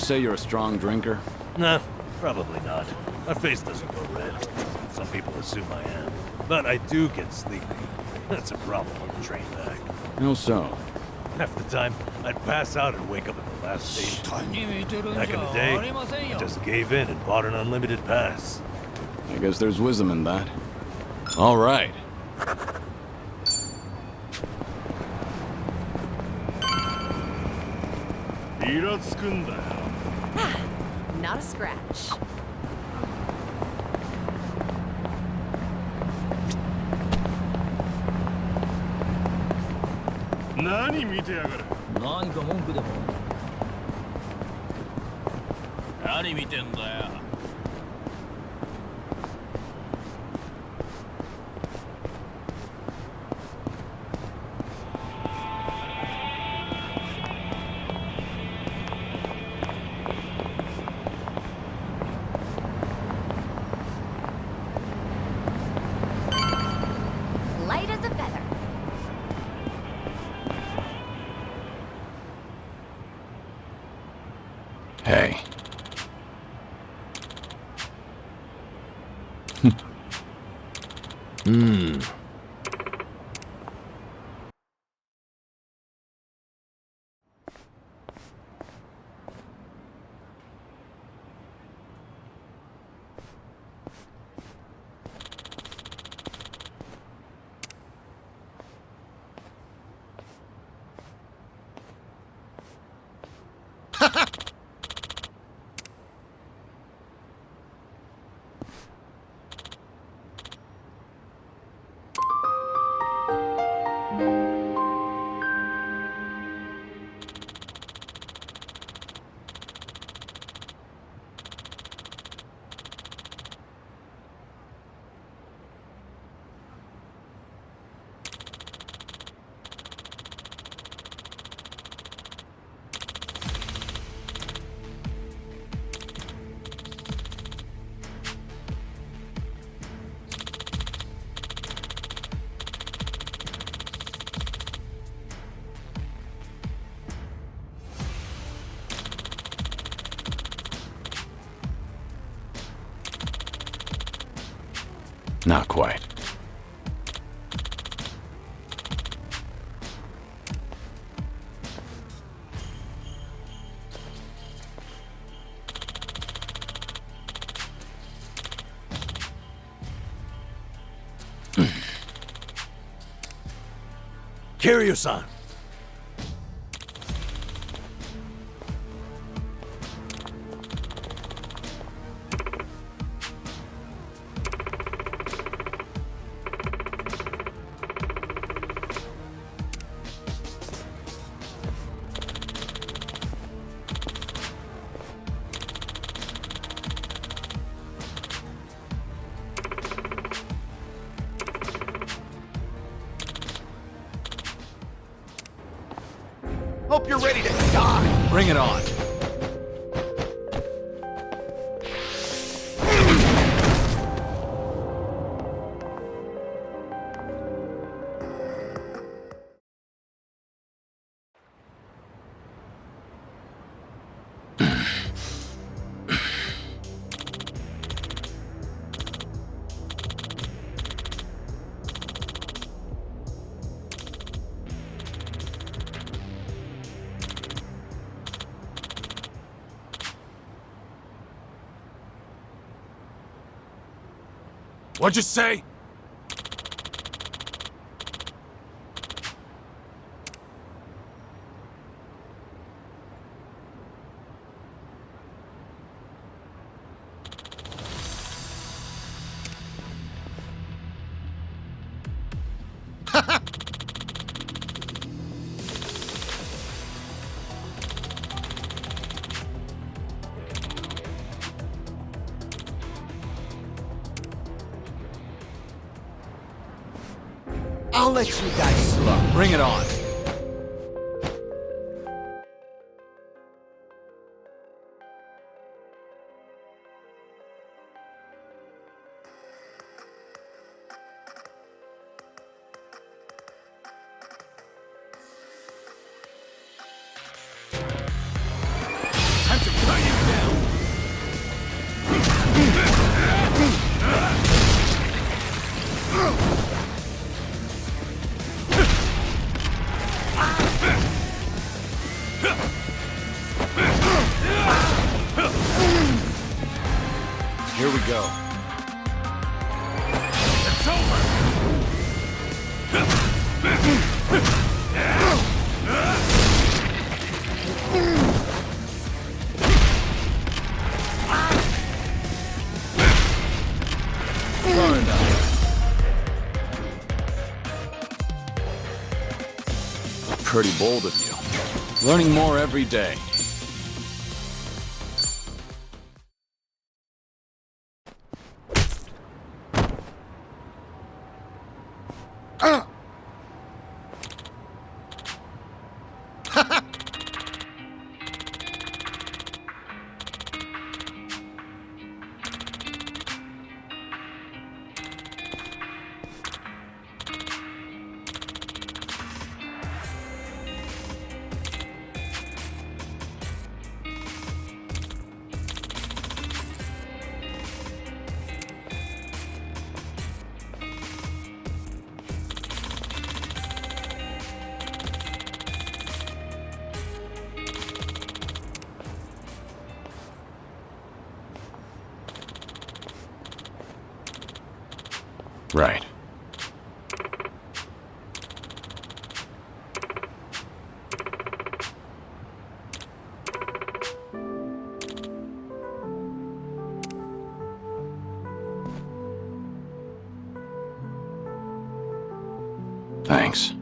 say you're a strong drinker? Nah, probably not. My face doesn't go red. Some people assume I am. But I do get sleepy. That's a problem on the train back. How so? Half the time, I'd pass out and wake up at the last station. Back in the day, I just gave in and bought an unlimited pass. I guess there's wisdom in that. All right. Not a scratch. Nani mite yagaru? 何か文句でも何見てんだよ Light as a feather. Hey. Not quite. Kiryu-san! Hope you're ready to die. Bring it on. What'd you say? I'll let you guys slow. Bring it on. Time to fight. Here we go. It's over! Far enough. Pretty bold of you. Learning more every day. Right. Thanks.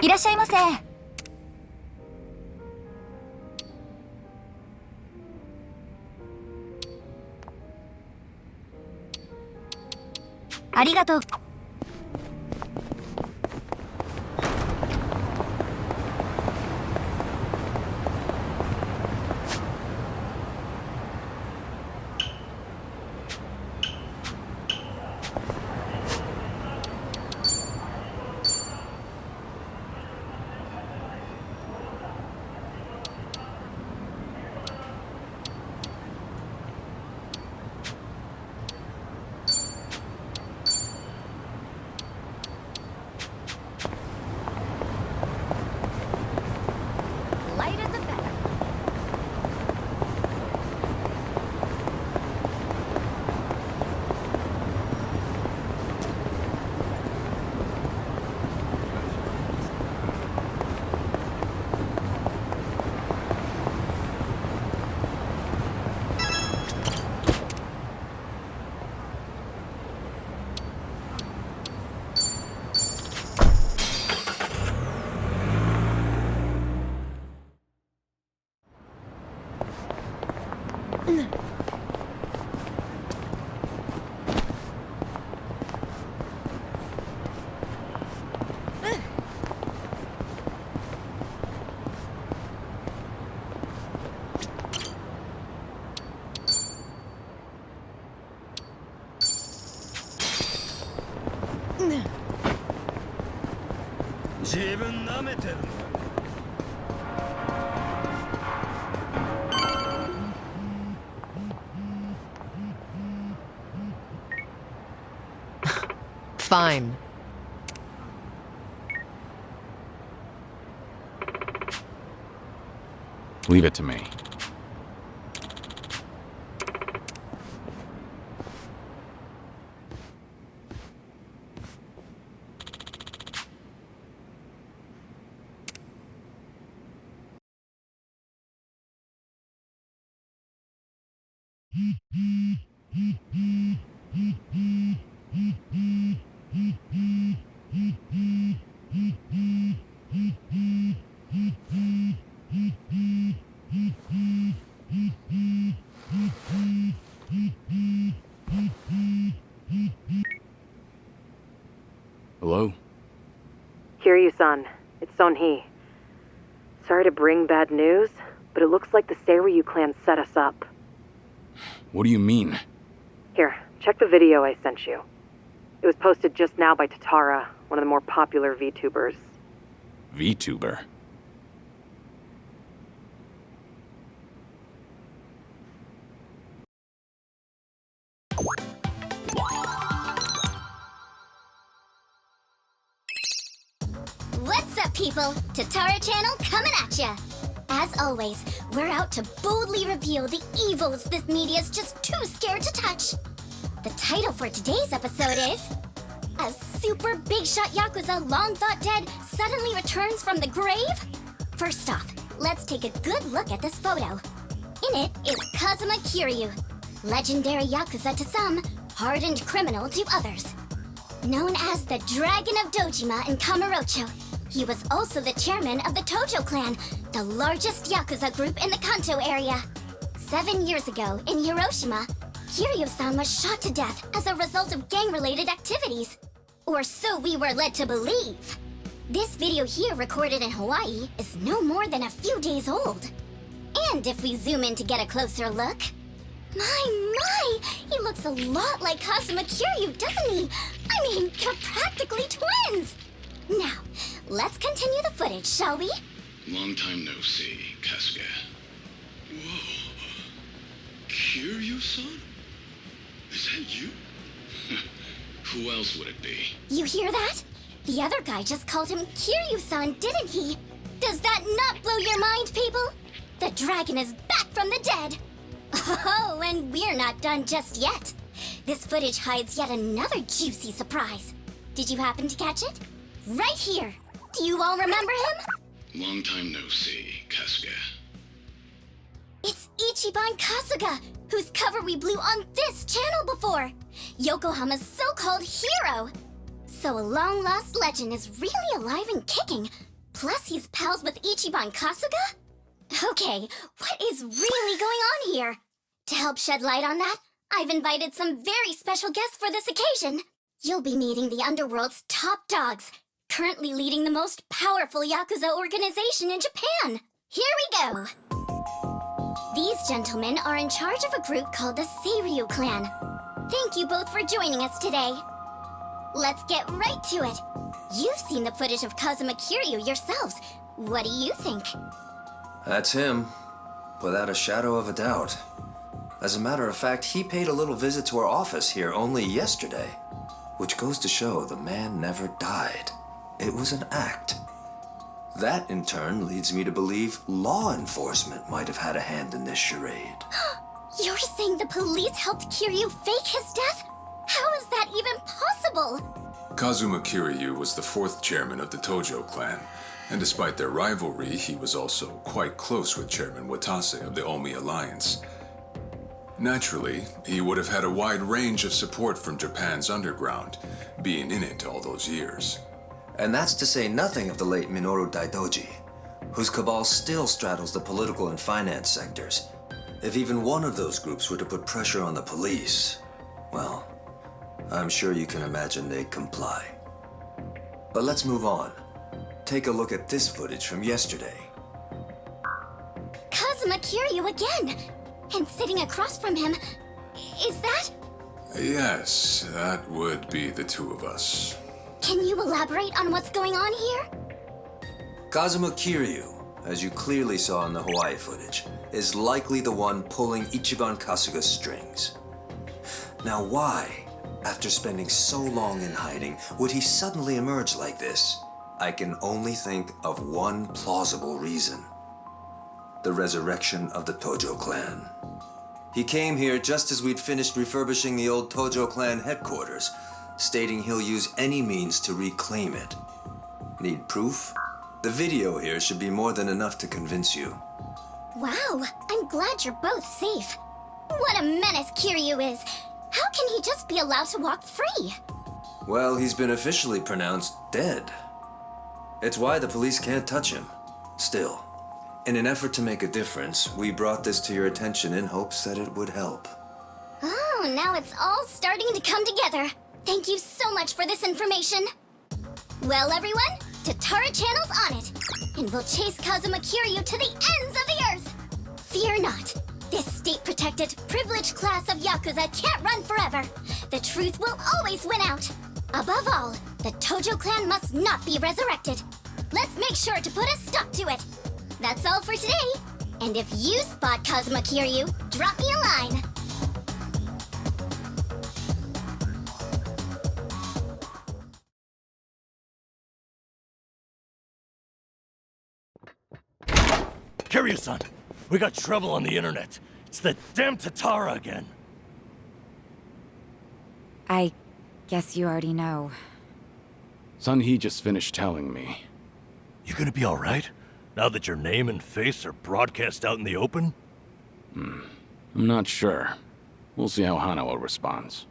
いらっしゃいませ。ありがとう。自分舐めてるの？ Fine. Leave it to me. Hello? Kiryu-san, it's Son-hee. Sorry to bring bad news, but it looks like the Seiryu clan set us up. What do you mean? Here, check the video I sent you. It was posted just now by Tatara, one of the more popular VTubers. VTuber? What's up, people? Tatara Channel coming at ya! As always, we're out to boldly reveal the evils this media's just too scared to touch. The title for today's episode is... A super big-shot Yakuza long thought dead suddenly returns from the grave? First off, let's take a good look at this photo. In it is Kazuma Kiryu, legendary Yakuza to some, hardened criminal to others. Known as the Dragon of Dojima in Kamurocho, he was also the chairman of the Tojo clan, the largest Yakuza group in the Kanto area. 7 years ago, in Hiroshima, Kiryu-san was shot to death as a result of gang-related activities. Or so we were led to believe. This video here, recorded in Hawaii, is no more than a few days old. And if we zoom in to get a closer look... My! He looks a lot like Kazuma Kiryu, doesn't he? I mean, they're practically twins! Now, let's continue the footage, shall we? Long time no see, Kasuga. Whoa. Kiryu-san? Is that you? Who else would it be? You hear that? The other guy just called him Kiryu-san, didn't he? Does that not blow your mind, people? The dragon is back from the dead! Oh, and we're not done just yet. This footage hides yet another juicy surprise. Did you happen to catch it? Right here! Do you all remember him? Long time no see, Kasuga. It's Ichiban Kasuga, whose cover we blew on this channel before! Yokohama's so-called hero! So a long-lost legend is really alive and kicking. Plus he's pals with Ichiban Kasuga? Okay, what is really going on here? To help shed light on that, I've invited some very special guests for this occasion. You'll be meeting the Underworld's top dogs, currently leading the most powerful Yakuza organization in Japan. Here we go! These gentlemen are in charge of a group called the Seiryu clan. Thank you both for joining us today. Let's get right to it. You've seen the footage of Kazuma Kiryu yourselves. What do you think? That's him, without a shadow of a doubt. As a matter of fact, he paid a little visit to our office here only yesterday, which goes to show the man never died. It was an act. That, in turn, leads me to believe law enforcement might have had a hand in this charade. You're saying the police helped Kiryu fake his death? How is that even possible? Kazuma Kiryu was the fourth chairman of the Tojo clan, and despite their rivalry, he was also quite close with Chairman Watase of the Omi Alliance. Naturally, he would have had a wide range of support from Japan's underground, being in it all those years. And that's to say nothing of the late Minoru Daidoji, whose cabal still straddles the political and finance sectors. if even one of those groups were to put pressure on the police, well, I'm sure you can imagine they'd comply. But let's move on. Take a look at this footage from yesterday. Kazuma Kiryu again! And sitting across from him, is that? Yes, that would be the two of us. Can you elaborate on what's going on here? Kazuma Kiryu, as you clearly saw in the Hawaii footage, is likely the one pulling Ichiban Kasuga's strings. Now why, after spending so long in hiding, would he suddenly emerge like this? I can only think of one plausible reason. The resurrection of the Tojo clan. He came here just as we'd finished refurbishing the old Tojo clan headquarters, stating he'll use any means to reclaim it. Need proof? The video here should be more than enough to convince you. Wow, I'm glad you're both safe. What a menace Kiryu is! How can he just be allowed to walk free? Well, he's been officially pronounced dead. It's why the police can't touch him. Still, in an effort to make a difference, we brought this to your attention in hopes that it would help. Oh, now it's all starting to come together. Thank you so much for this information. Well, everyone, Tatara Channel's on it, and we'll chase Kazuma Kiryu to the ends of the earth. Fear not. This state-protected, privileged class of Yakuza can't run forever. The truth will always win out. Above all, the Tojo clan must not be resurrected. Let's make sure to put a stop to it. That's all for today. And if you spot Kazuma Kiryu, drop me a line. Kiryu-san, we got trouble on the internet. It's the damn Tatara again. I guess you already know. Sun-hee just finished telling me. You gonna be alright? Now that your name and face are broadcast out in the open? I'm not sure. We'll see how Hanawa responds.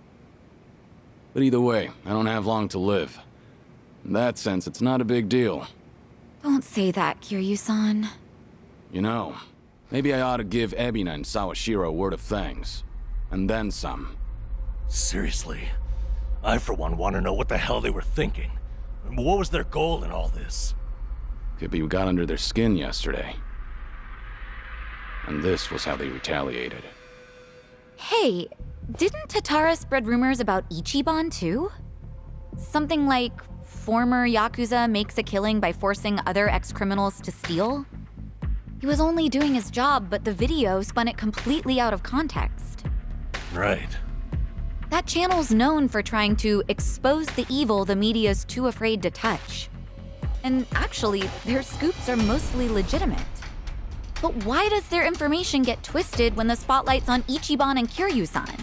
But either way, I don't have long to live. In that sense, it's not a big deal. Don't say that, Kiryu-san. You know, maybe I ought to give Ebina and Sawashiro a word of thanks. And then some. Seriously? I, for one, want to know what the hell they were thinking. What was their goal in all this? Could be we got under their skin yesterday. And this was how they retaliated. Hey, didn't Tatara spread rumors about Ichiban too? Something like former Yakuza makes a killing by forcing other ex-criminals to steal? He was only doing his job, but the video spun it completely out of context. Right. That channel's known for trying to expose the evil the media's too afraid to touch. And actually, their scoops are mostly legitimate. But why does their information get twisted when the spotlight's on Ichiban and Kiryu-san?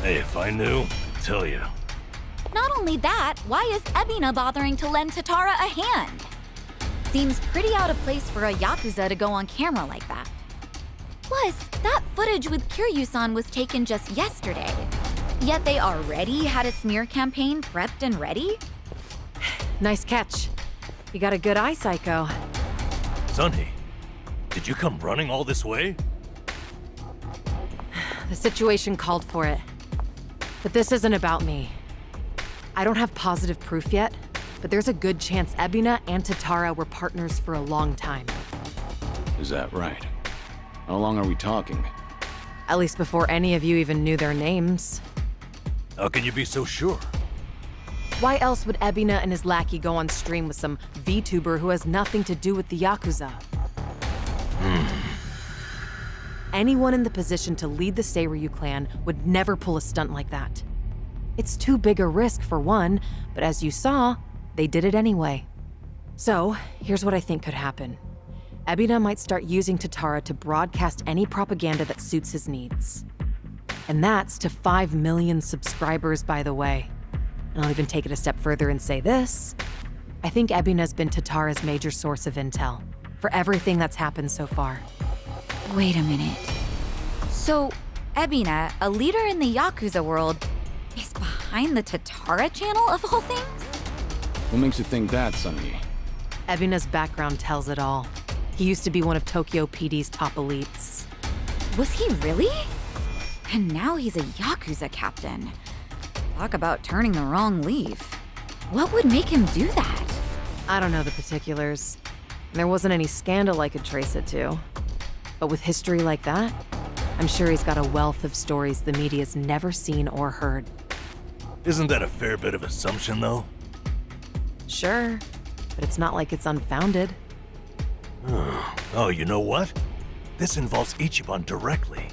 Hey, if I knew, I'd tell you. Not only that, why is Ebina bothering to lend Tatara a hand? Seems pretty out of place for a Yakuza to go on camera like that. Plus, that footage with Kiryu-san was taken just yesterday. Yet they already had a smear campaign prepped and ready? Nice catch. You got a good eye, Psycho. Sun-hee, did you come running all this way? The situation called for it. But this isn't about me. I don't have positive proof yet, but there's a good chance Ebina and Tatara were partners for a long time. Is that right? How long are we talking? At least before any of you even knew their names. How can you be so sure? Why else would Ebina and his lackey go on stream with some VTuber who has nothing to do with the Yakuza? Anyone in the position to lead the Seiryu clan would never pull a stunt like that. It's too big a risk for one, but as you saw, they did it anyway. So, here's what I think could happen. Ebina might start using Tatara to broadcast any propaganda that suits his needs. And that's to 5 million subscribers, by the way. And I'll even take it a step further and say this. I think Ebina's been Tatara's major source of intel for everything that's happened so far. Wait a minute. So, Ebina, a leader in the Yakuza world, is behind the Tatara channel of all things? What makes you think that, Sun-hee? Ebina's background tells it all. He used to be one of Tokyo PD's top elites. Was he really? And now he's a Yakuza captain. Talk about turning the wrong leaf. What would make him do that? I don't know the particulars. There wasn't any scandal I could trace it to. But with history like that, I'm sure he's got a wealth of stories the media's never seen or heard. Isn't that a fair bit of assumption, though? Sure, but it's not like it's unfounded. Oh, you know what? This involves Ichiban directly.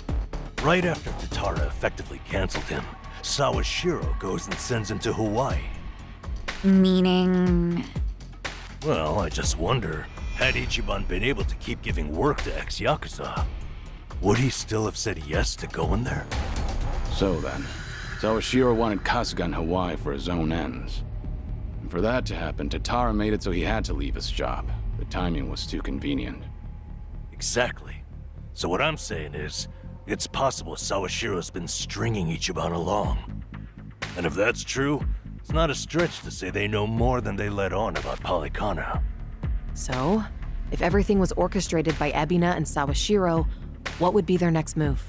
Right after Tatara effectively canceled him, Sawashiro goes and sends him to Hawaii. Meaning... Well, I just wonder, had Ichiban been able to keep giving work to ex-Yakuza, would he still have said yes to going there? So then, Sawashiro wanted Kasuga in Hawaii for his own ends. And for that to happen, Tatara made it so he had to leave his job. The timing was too convenient. Exactly. So what I'm saying is, it's possible Sawashiro's been stringing Ichiban along. And if that's true, it's not a stretch to say they know more than they let on about Polycana. So, if everything was orchestrated by Ebina and Sawashiro, what would be their next move?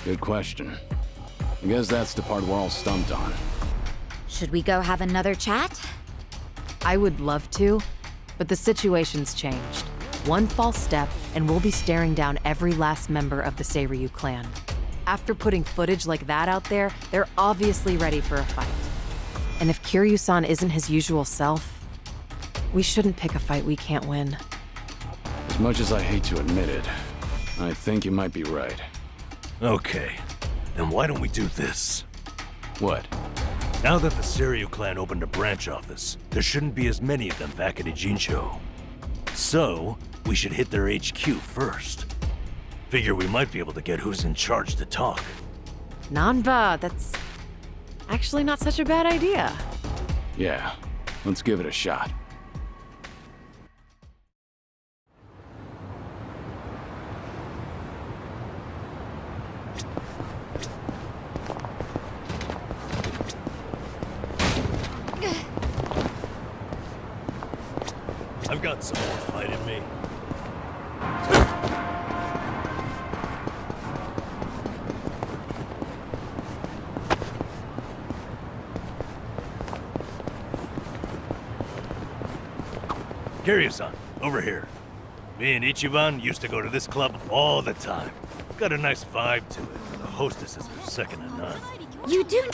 Good question. I guess that's the part we're all stumped on. Should we go have another chat? I would love to, but the situation's changed. One false step, and we'll be staring down every last member of the Seiryu clan. After putting footage like that out there, they're obviously ready for a fight. And if Kiryu-san isn't his usual self, we shouldn't pick a fight we can't win. As much as I hate to admit it, I think you might be right. Okay, then why don't we do this? What? Now that the Seiryu clan opened a branch office, there shouldn't be as many of them back at Ijincho. So, we should hit their HQ first. Figure we might be able to get who's in charge to talk. Nanba, that's actually not such a bad idea. Yeah, let's give it a shot. I've got some more fight in me. Kiryu-san, over here. Me and Ichiban used to go to this club all the time. Got a nice vibe to it. The hostesses are second to none. You do...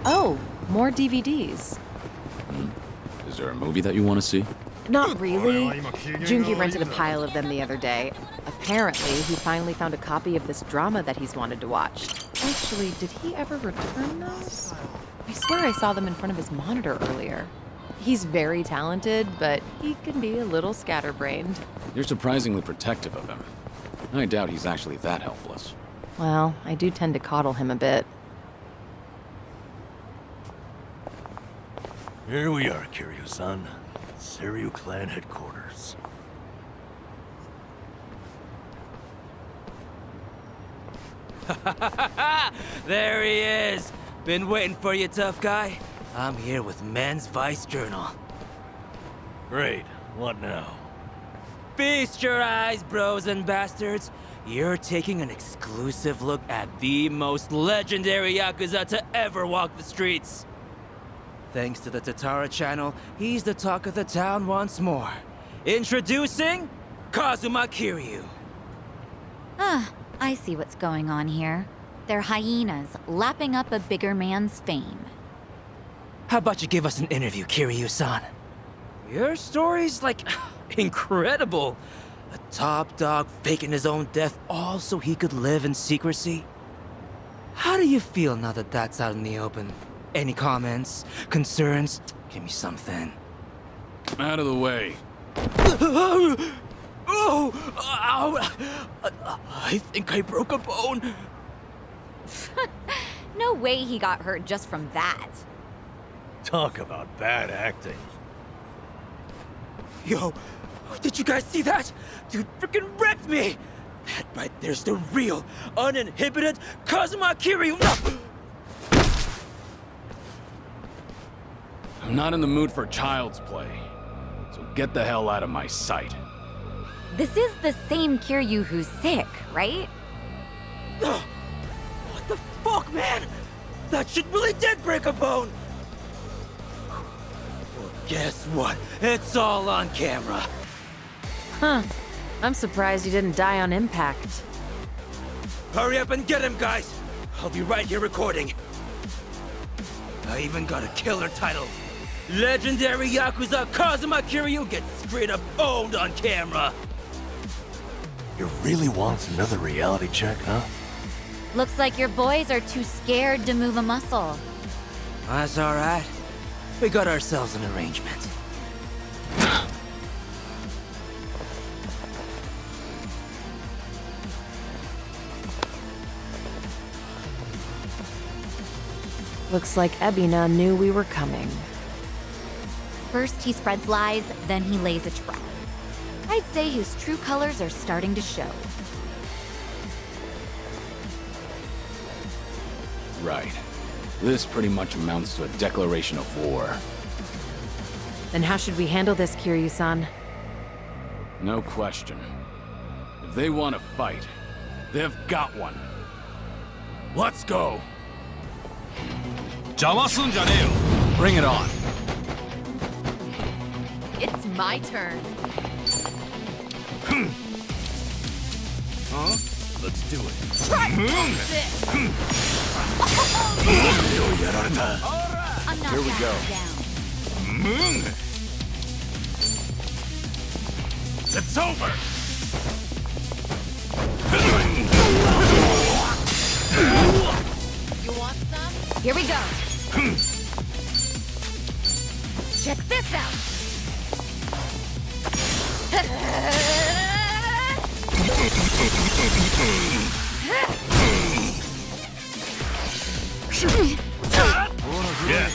Oh, more DVDs. Is there a movie that you want to see? Not really. Jungi rented a pile of them the other day. Apparently, he finally found a copy of this drama that he's wanted to watch. Actually, did he ever return those? I swear I saw them in front of his monitor earlier. He's very talented, but he can be a little scatterbrained. You're surprisingly protective of him. I doubt he's actually that helpless. Well, I do tend to coddle him a bit. Here we are, Kiryu-san. Seiryu clan headquarters. There he is! Been waiting for you, tough guy. I'm here with Men's Vice Journal. Great. What now? Feast your eyes, bros and bastards. You're taking an exclusive look at the most legendary Yakuza to ever walk the streets. Thanks to the Tatara channel, he's the talk of the town once more. Introducing Kazuma Kiryu. Ah, I see what's going on here. They're hyenas, lapping up a bigger man's fame. How about you give us an interview, Kiryu-san? Your story's, like, incredible. A top dog faking his own death all so he could live in secrecy. How do you feel now that that's out in the open? Any comments? Concerns? Give me something. Out of the way. Oh! Ow! I think I broke a bone. No way he got hurt just from that. Talk about bad acting. Yo, did you guys see that? Dude freaking wrecked me! That right there's the real, uninhibited Kazuma Kiryu! I'm not in the mood for child's play, so get the hell out of my sight. This is the same Kiryu who's sick, right? What the fuck, man? That shit really did break a bone! Well, guess what? It's all on camera. Huh. I'm surprised you didn't die on impact. Hurry up and get him, guys! I'll be right here recording. I even got a killer title. Legendary Yakuza Kazuma Kiryu gets straight up owned on camera. You really want another reality check, huh? Looks like your boys are too scared to move a muscle. That's alright. We got ourselves an arrangement. Looks like Ebina knew we were coming. First he spreads lies, then he lays a trap. I'd say his true colors are starting to show. Right. This pretty much amounts to a declaration of war. Then how should we handle this, Kiryu-san? No question. If they want to fight, they've got one. Let's go! Bring it on. It's my turn. Huh? Let's do it. Try this! I'm not Here we go. down. It's over! You want some? Here we go. Check this out! Yeah.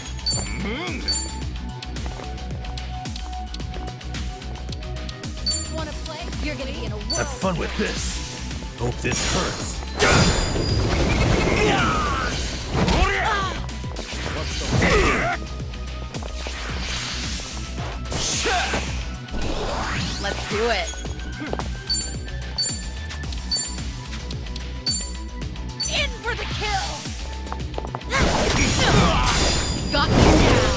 Wanna play? You're gonna be in a world. Have fun with this. Hope this hurts. Let's do it. In for the kill! Got you now!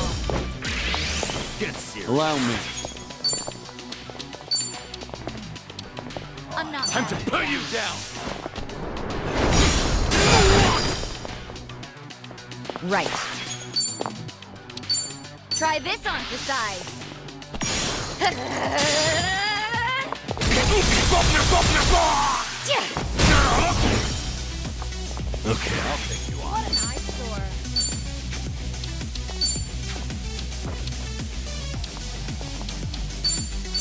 Get serious. Allow me. I'm not Time to down. put you down. Right. Try this on for size. Okay, I'll take you on. What an eyesore.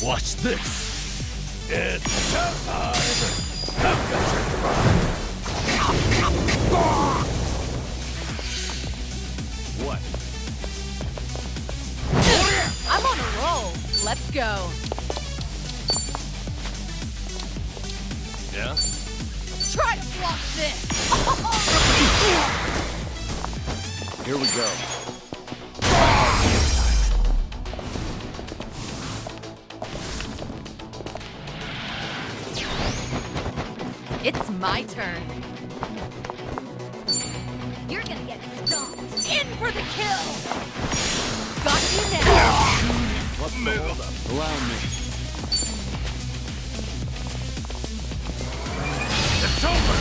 Watch this. It's time. What? I'm on a roll. Let's go. Yeah? Try to block this. Here we go. It's my turn. You're gonna get stomped. In for the kill. Got you now. Let's hold up. Allow me. It's over.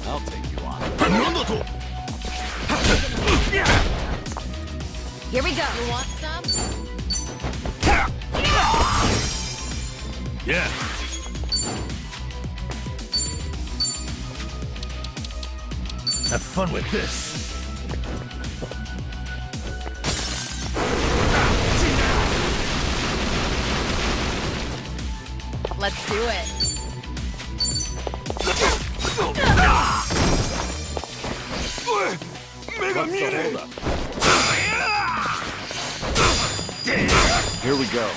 I'll take you on. Here we go. You want some? Yeah. Have fun with this. Let's do it. Here we go.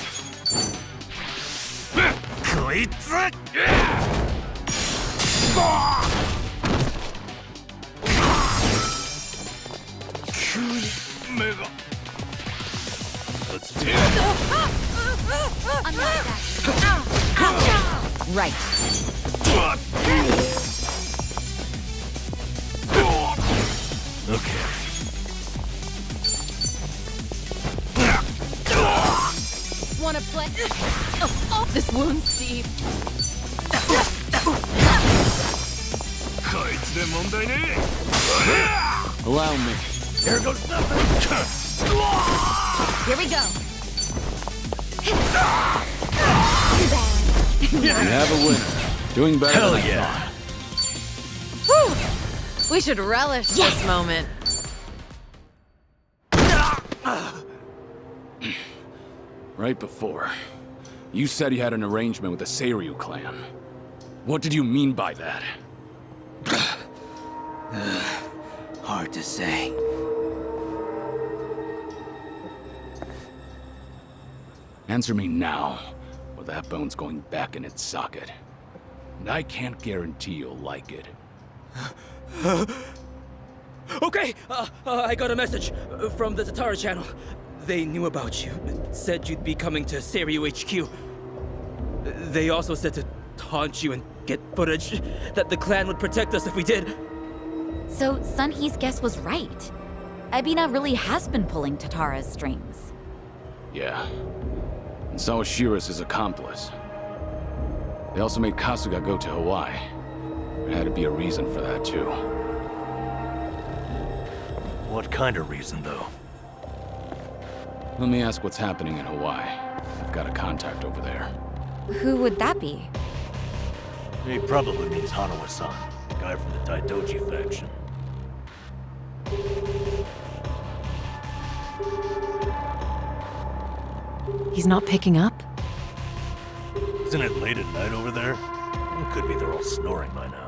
Let's do it. Right. Okay. Wanna play? Oh, this wound's deep. Allow me. Here goes nothing. Here we go. We have a winner. Doing better Hell than I yeah. thought. We should relish this moment. Right before, you said you had an arrangement with the Seiryu clan. What did you mean by that? Hard to say. Answer me now, or that bone's going back in its socket. And I can't guarantee you'll like it. Okay, I got a message from the Tatara channel. They knew about you. Said you'd be coming to Seiryu HQ. They also said to taunt you and get footage that the clan would protect us if we did. So Sunhee's guess was right. Ebina really has been pulling Tatara's strings. Yeah. And so is Shira's his accomplice. They also made Kasuga go to Hawaii. There had to be a reason for that, too. What kind of reason, though? Let me ask what's happening in Hawaii. I've got a contact over there. Who would that be? He probably means Hanawa-san, the guy from the Daidoji faction. He's not picking up? Isn't it late at night over there? It could be they're all snoring by now.